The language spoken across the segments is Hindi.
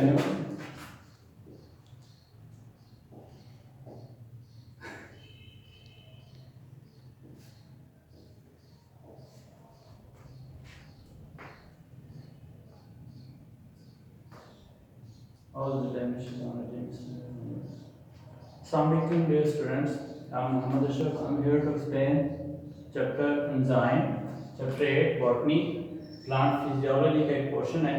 reaction. All the dimensions on the James. Assalamualaikum dear students. I'm Muhammad Ashraf. I'm here to explain chapter enzyme, chapter 8 botany, plant physiology का एक पोर्शन है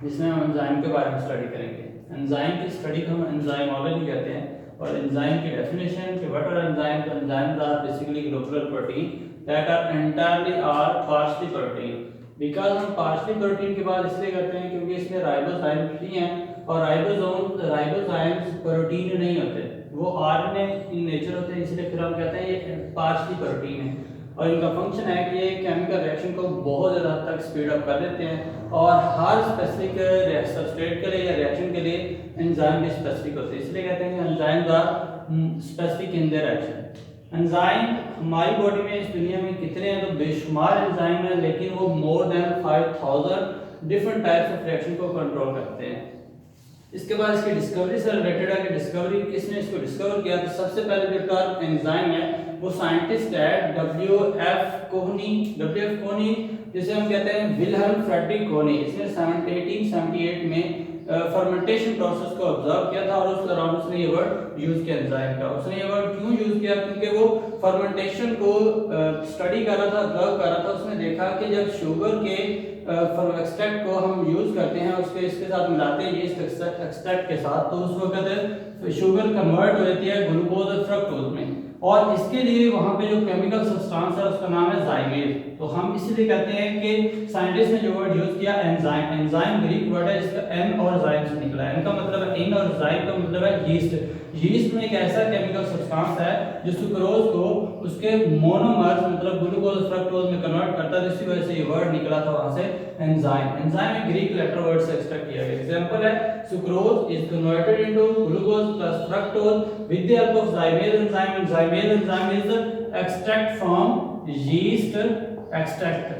जिसमें हम एंजाइम के बारे में स्टडी करेंगे। एंजाइम की स्टडी को हम एंजाइमोलॉजी कहते हैं और एंजाइम की डेफिनेशन कि व्हाट आर एंजाइम, तो enzymes are basically globular protein that are entirely are partially protein. Because हम पार्शली प्रोटीन की बात इसलिए करते हैं क्योंकि इसमें राइबोजाइम भी हैं और राइबोजाइम्स प्रोटीन नहीं होते, वो आरएनए इन नेचर होते हैं, इसलिए फिर हम कहते हैं ये पार्शली प्रोटीन है। और इनका फंक्शन है कि ये केमिकल रिएक्शन को बहुत ज़्यादा हद तक स्पीड अप कर देते हैं और हर स्पेसिफिक सबस्ट्रेट के लिए या रिएक्शन के लिए एंजाइम भी स्पेसिफिक होते हैं, इसलिए कहते हैं कि enzymes are specific in their action. Enzyme हमारी बॉडी में इस दुनिया में कितने हैं, तो बेशुमार एंजाइम हैं, लेकिन वो more than 5000 different types of reaction को कंट्रोल करते हैं। इसके बाद इसकी डिस्कवरी से रिलेटेड है कि डिस्कवरी किसने इसको डिस्कवर किया, तो सबसे पहले जो टर्म एंजाइम है वो साइंटिस्ट है डब्ल्यूएफ कोहनी, जिसे हम कहते हैं विल्हेल्म फ्रेडरिक कोहनी। इसने 1878 में फर्मेंटेशन प्रोसेस को ऑब्जर्व किया था और उस दौरान उसने ये वर्ड यूज किया एंजाइम का। उसने ये वर्ड क्यों यूज किया, क्योंकि वो फर्मेंटेशन को स्टडी कर रहा था, ऑब्जर्व कर रहा था। उसने देखा कि जब शुगर के एक्सट्रैक्ट को हम यूज करते हैं, उसके इसके साथ मिलाते हैं यीस्ट एक्सट्रैक्ट के साथ, तो उस वक्त शुगर कन्वर्ट हो जाती है ग्लूकोज और फ्रक्टोज में, और इसके लिए वहां पे जो केमिकल सब्सटेंस है उसका नाम है जाइमेज। तो हम इसलिए कहते हैं कि साइंटिस्ट ने जो वर्ड यूज किया एंजाइम, एंजाइम ग्रीक वर्ड है जिसका एन और जाइम से निकला है। इनका मतलब है इन और जाइम का मतलब है यीस्ट। यीस्ट में एक ऐसा केमिकल सब्सटेंस है जो सुक्रोज को उसके मोनोमर्स मतलब ग्लूकोज फ्रक्टोज में कन्वर्ट करता है, इसी वजह से ये वर्ड निकला था वहां से एंजाइम। एंजाइम एक ग्रीक लेटर वर्ड से एक्सट्रैक्ट किया गया। एग्जांपल है sucrose is converted into glucose plus fructose with the help of जाइमेज enzyme, and जाइमेज enzyme is extract from yeast extract,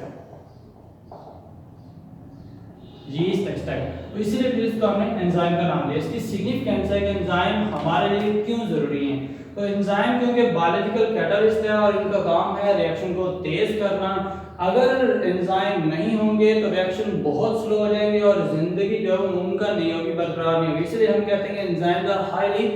yeast extract. तो इसीलिए फिर इसको हमने एंजाइम का नाम दिया। इसकी सिग्निफिकेंस है कि एंजाइम हमारे लिए क्यों जरूरी है। तो एंजाइम क्योंकि बायोलॉजिकल कैटलिस्ट है और इनका काम है रिएक्शन को तेज करना। अगर एंजाइम नहीं होंगे तो रिएक्शन बहुत स्लो हो जाएंगे और जिंदगी जो है मुमकिन नहीं होगी, बरकरार नहीं होगी। इसलिए हम कहते हैं कि enzymes are highly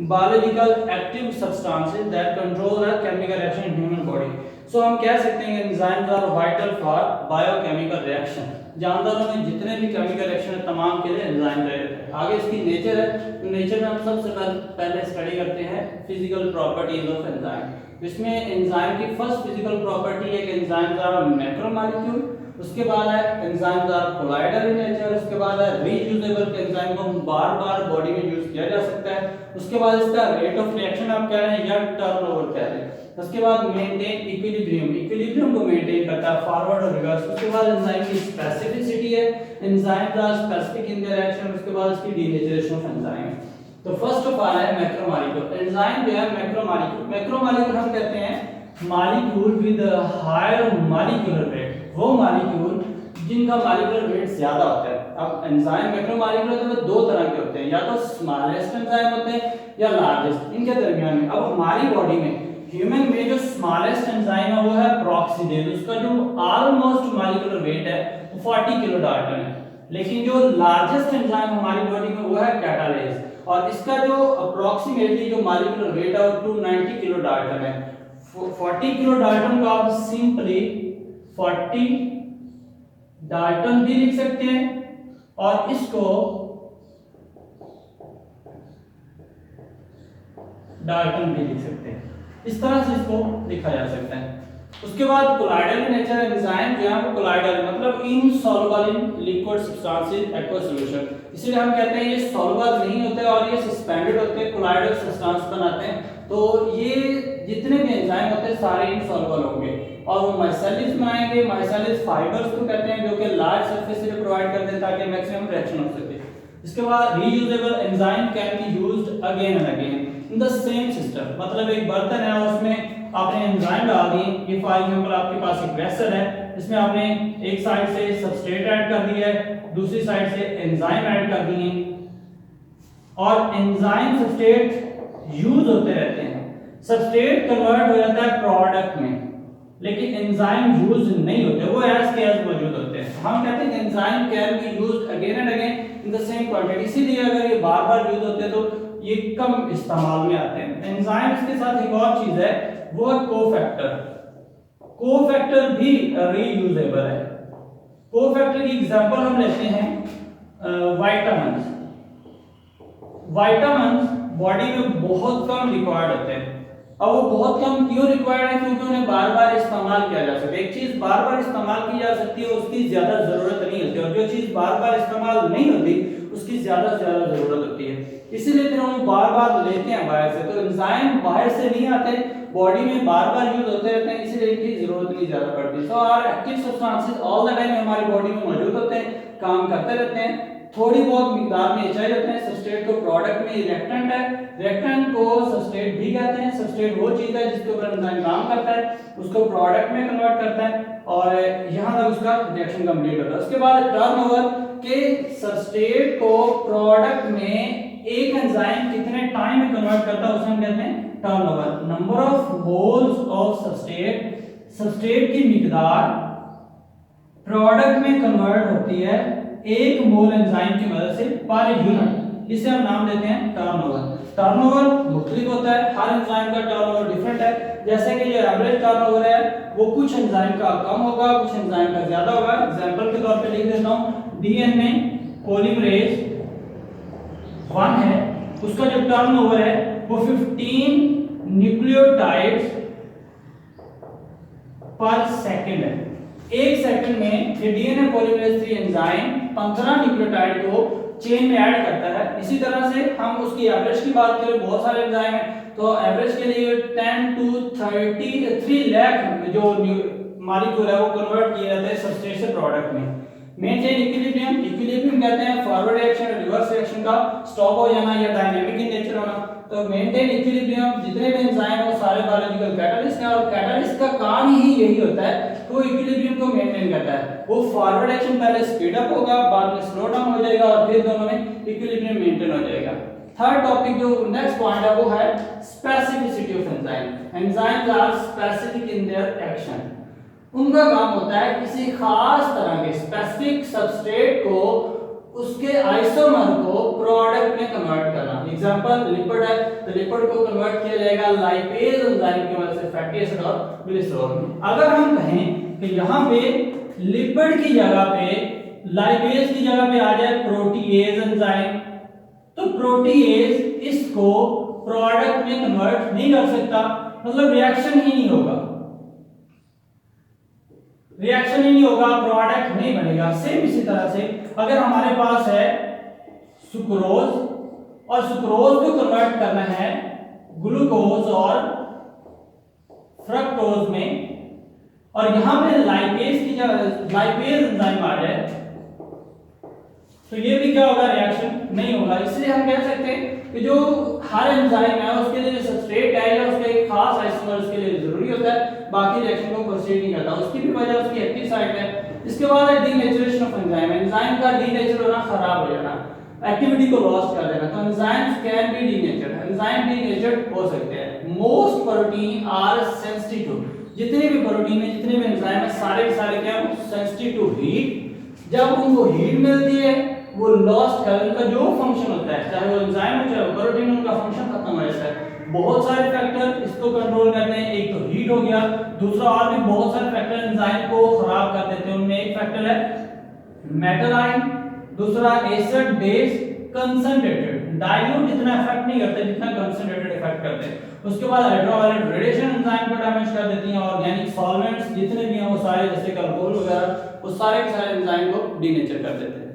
biological active substances that control the chemical reaction in human body. So हम कह सकते हैं कि enzymes are vital for biochemical reaction। जानदारों में जितने भी केमिकल रिएक्शन है तमाम के लिए एंजाइम रहते हैं। आगे इसकी नेचर है, तो नेचर में हम सबसे पहले स्टडी करते हैं फिजिकल प्रॉपर्टीज ऑफ एंजाइम। इसमें एंजाइम की फर्स्ट फिजिकल प्रॉपर्टी है कि एंजाइम्स आर मैक्रोमोलेक्यूल, उसके बाद है enzymes are colloidal in nature, उसके बाद है रीयूजेबल, एंजाइम को बार-बार बॉडी में यूज किया जा सकता है। उसके बाद इसका रेट ऑफ रिएक्शन आप कह रहे हैं या टर्नओवर कह रहे हैं। उसके बाद मेंटेन इक्विलिब्रियम को मेंटेन करता है फॉरवर्ड और रिवर्स। उसके बाद एंजाइम की स्पेसिफिसिटी है, enzymes are specific in their action. उसके बाद इसकी डीनेचरेशन ऑफ एंजाइम। तो फर्स्ट ऑफ ऑल है मैक्रोमोलेक्यूल। एंजाइम जो है मैक्रोमोलेक्यूल हम कहते हैं molecule with higher molecular weight, वो मॉलिक्यूल जिनका मॉलिक्यूलर वेट ज्यादा होता है। अब एंजाइम मैक्रोमोलेक्यूल होते हैं वो दो तरह के होते हैं, या तो स्मॉलेस्ट एंजाइम होते हैं या लार्जेस्ट, इनके दरमियान में। अब हमारी बॉडी में ह्यूमन में जो स्मॉलेस्ट एंजाइम है वो है प्रोक्सीडेज, उसका जो ऑलमोस्ट मॉलिक्यूलर वेट है वो 40 किलो डाल्टन है। लेकिन जो लार्जेस्ट एंजाइम हमारी बॉडी में वो है कैटालेज, और इसका जो अप्रोक्सीमेटली जो मॉलिक्यूलर वेट है वो 290 किलो डाल्टन है। 40 किलो डाल्टन को आप सिंपली 40 डाल्टन भी लिख सकते हैं और इसको डाल्टन भी लिख सकते हैं, इस तरह से इसको लिखा जा सकता है। उसके बाद कोलाइडल नेचर एंजाइम जो है वो कोलाइडल मतलब insoluble in liquid substances aqua solution, इसलिए हम कहते हैं ये सॉल्युबल नहीं होते और ये सस्पेंडेड होते हैं, कोलाइडल सब्सटेंस बनाते हैं। तो ये जितने भी एंजाइम होते हैं सारे इनसॉल्युबल होंगे और वो माइसेलिस बनाएंगे। माइसेलिस फाइबर्स को कहते हैं जो कि लार्ज सरफेस से प्रोवाइड करते हैं ताकि मैक्सिमम रिएक्शन हो सके। इसके बाद reusable enzyme can be used again and again in the same system, मतलब एक बर्तन है उसमें आपने एंजाइम डाल दी, ये फॉर एग्जांपल आपके पास एक वेसल है, इसमें आपने एक साइड से सबस्ट्रेट ऐड कर दिया है, दूसरी साइड से एंजाइम ऐड कर दिए और एंजाइम सबस्ट्रेट यूज होते रहते हैं, सबस्ट्रेट कन्वर्ट हो जाता है प्रोडक्ट में, लेकिन एंजाइम यूज नहीं होते, वो एज के एज मौजूद होते हैं। हम कहते हैं enzyme can be used again and again in the same quantity, इसीलिए अगर ये बार बार यूज होते हैं तो ये कम इस्तेमाल में आते हैं। एंजाइम्स के साथ एक और चीज है, वो है कोफैक्टर। कोफैक्टर भी रीयूजेबल है। कोफैक्टर की एग्जांपल हम लेते हैं विटामिन्स। विटामिन्स बॉडी में बहुत कम रिक्वायर्ड होते हैं। अब वो बहुत कम क्यों रिक्वायर्ड है? क्योंकि उन्हें बार बार इस्तेमाल किया जा सकता है। एक चीज बार बार इस्तेमाल की जा सकती है, उसकी ज्यादा जरूरत नहीं होती, और जो चीज बार बार इस्तेमाल नहीं होती उसकी ज्यादा से ज्यादा जरूरत होती है। इसीलिए फिर हम बार बार लेते हैं बाहर से। तो एंजाइम बाहर से नहीं आते, बॉडी में बार बार यूज होते रहते हैं, इसीलिए इनकी जरूरत नहीं ज्यादा पड़ती। So are active substances all the time हमारी बॉडी में मौजूद होते हैं, काम करते रहते हैं, थोड़ी बहुत मिकदार में चाहिए रहते हैं। सबस्ट्रेट को प्रोडक्ट में रिएक्टेंट है, रिएक्टेंट को सबस्ट्रेट भी कहते हैं। सबस्ट्रेट वो चीज है जिसके ऊपर एंजाइम काम करता है, उसको प्रोडक्ट में कन्वर्ट करता है और यहां तक उसका रिएक्शन कंप्लीट होता है। उसके बाद टर्नओवर के सबस्ट्रेट को प्रोडक्ट में एक एंजाइम कितने टाइम में कन्वर्ट करता है उसे हम कहते हैं turnover. Number of moles of substrate, substrate की मिकदार प्रोडक्ट में कन्वर्ट होती है एक मोल एंजाइम की मदद से पर यूनिट, इसे हम नाम देते हैं टर्नओवर। टर्नओवर मुख्तलिफ होता है, हर एंजाइम का टर्नओवर डिफरेंट है। जैसे कि जो एवरेज टर्नओवर है वो कुछ एंजाइम का कम होगा, कुछ एंजाइम का ज्यादा होगा। एग्जांपल के तौर पे लिख देता हूं, डीएनए पॉलीमरेज 1 है, उसका जो टर्नओवर है वो 15 न्यूक्लियोटाइड्स पर सेकंड है। एक सेकंड में ये डीएनए पॉलीमरेज 3 एंजाइम 15 न्यूक्लियोटाइड को चेन में ऐड करता है। इसी तरह से हम उसकी एवरेज की बात करें, बहुत सारे एंजाइम हैं तो एवरेज के लिए 10 to 33 लाख जो मॉलिक्यूल है वो कन्वर्ट किए जाते हैं सबस्ट्रेट से प्रोडक्ट में। मेंटेन इक्विलिब्रियम, इक्विलिब्रियम कहते हैं फॉरवर्ड रिएक्शन और रिवर्स रिएक्शन का स्टॉप हो जाना या डायनामिक इन नेचर होना। तो मेंटेन इक्विलिब्रियम, जितने भी एंजाइम है वो सारे बायोलॉजिकल कैटलिस्ट हैं और कैटलिस्ट का काम ही यही होता है तो इक्विलिब्रियम को मेंटेन करता है। वो फॉरवर्ड एक्शन पहले स्पीड अप होगा, बाद में स्लो डाउन हो जाएगा और फिर दोनों में इक्विलिब्रियम मेंटेन हो जाएगा। थर्ड टॉपिक जो नेक्स्ट पॉइंट है वो है specificity of enzyme. Enzymes are specific in their action. उनका काम होता है किसी खास तरह के स्पेसिफिक सबस्ट्रेट को, उसके आइसोमर को प्रोडक्ट में कन्वर्ट करना। एग्जांपल लिपिड है तो लिपिड को कन्वर्ट किया जाएगा लाइपेज एंजाइम की मदद से फैटी एसिड और ग्लिसरॉल में। अगर हम कहें कि यहाँ पे लिपिड की जगह पे लाइपेज की जगह पे आ जाए प्रोटीएज एंजाइम, तो प्रोटीएज इसको प्रोडक्ट में कन्वर्ट नहीं कर सकता, मतलब रिएक्शन ही नहीं होगा, रिएक्शन ही नहीं होगा, प्रोडक्ट नहीं बनेगा। सेम इसी तरह से अगर हमारे पास है सुक्रोज और सुक्रोज को कन्वर्ट करना है ग्लूकोज और फ्रक्टोज में और यहां पे लाइपेज की जगह लाइपेज एंजाइम आ जाए तो ये भी क्या होगा, रिएक्शन नहीं होगा। इसलिए हम कह सकते हैं कि जो हर एंजाइम है उसके लिए जो सबस्ट्रेट है या उसका एक खास आइसोमर उसके लिए जरूरी होता है, बाकी रिएक्शन को प्रोसीड नहीं करता। उसकी भी वजह उसकी एक्टिव साइट है। इसके बाद है डीनेचरेशन ऑफ एंजाइम। एंजाइम का डीनेचर होना, खराब हो जाना, एक्टिविटी को लॉस्ट कर देना। तो enzymes can be denatured, enzyme denatured हो सकते हैं। Most protein are sensitive to, जितने भी प्रोटीन है जितने भी एंजाइम है सारे के सारे क्या है, सेंसिटिव टू हीट। जब उनको हीट मिलती है वो लॉस्ट कर, उनका जो फंक्शन होता है चाहे वो एंजाइम हो चाहे वो प्रोटीन, उनका फंक्शन खत्म हो जाता है। बहुत सारे फैक्टर इसको कंट्रोल करते हैं, एक तो हीट हो गया, दूसरा और भी बहुत सारे फैक्टर एंजाइम को खराब कर देते हैं। उनमें एक फैक्टर है मेटल आयन, दूसरा एसिड बेस कंसंट्रेटेड, डाइल्यूट इतना इफेक्ट नहीं करते जितना कंसंट्रेटेड इफेक्ट करते हैं। उसके बाद अल्ट्रावायलेट रेडिएशन एंजाइम को डैमेज कर देती हैं। ऑर्गेनिक सॉल्वेंट्स जितने भी हैं वो सारे जैसे अल्कोहल वगैरह वो सारे के सारे एंजाइम को डीनेचर कर देते हैं।